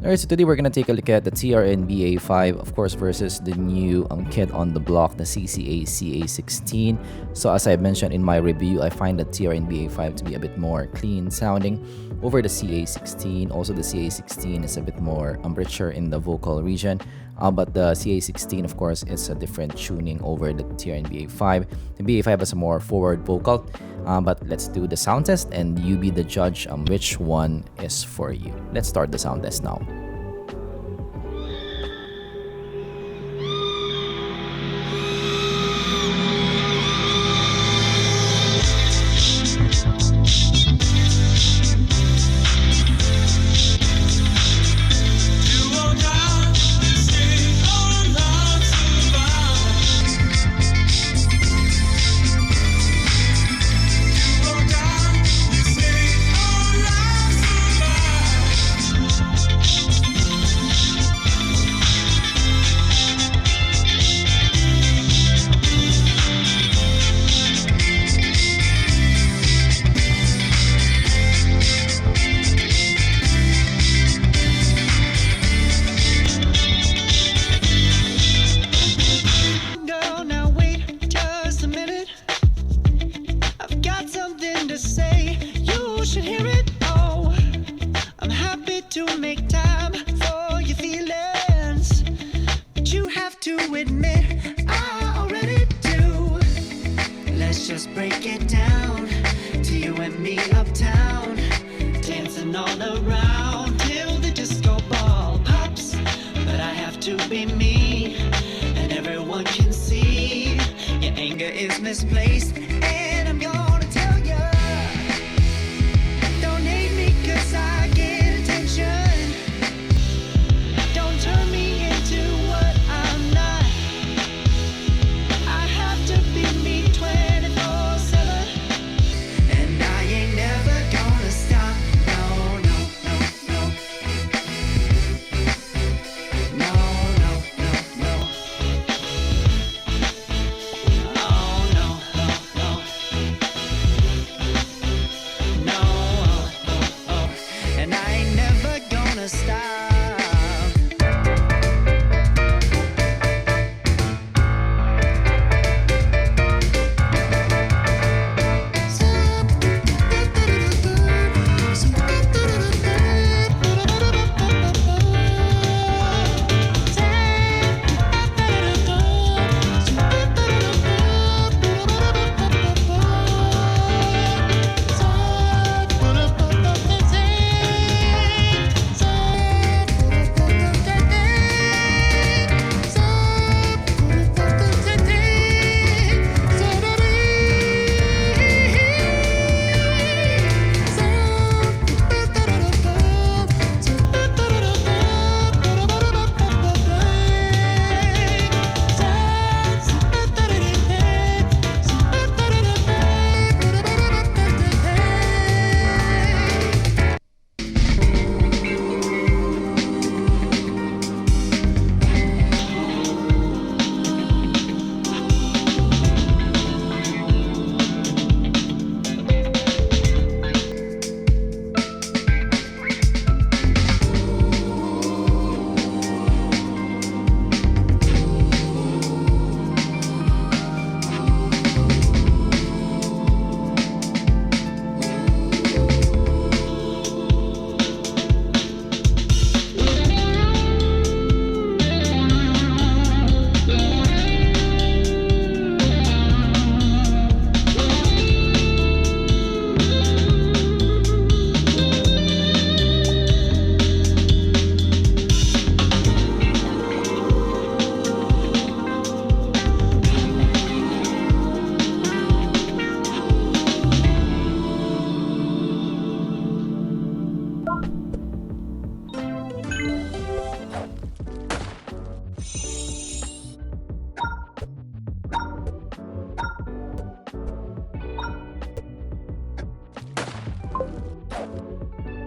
Alright, so today we're gonna take a look at the TRN BA5, of course, versus the new kid on the block, the CCA CA16. So as I mentioned in my review, I find the TRN BA5 to be a bit more clean sounding over the CA16. Also, the CA16 is a bit more richer in the vocal region. But the CA16, of course, is a different tuning over the TRN BA5. The BA5 has a more forward vocal. But let's do the sound test and you be the judge on which one is for you. Let's start the sound test now. To make time for your feelings, but you have to admit I already do. Let's just break it down to you and me uptown, dancing all around till the disco ball pops. But I have to be me, and everyone can see your anger is misplaced.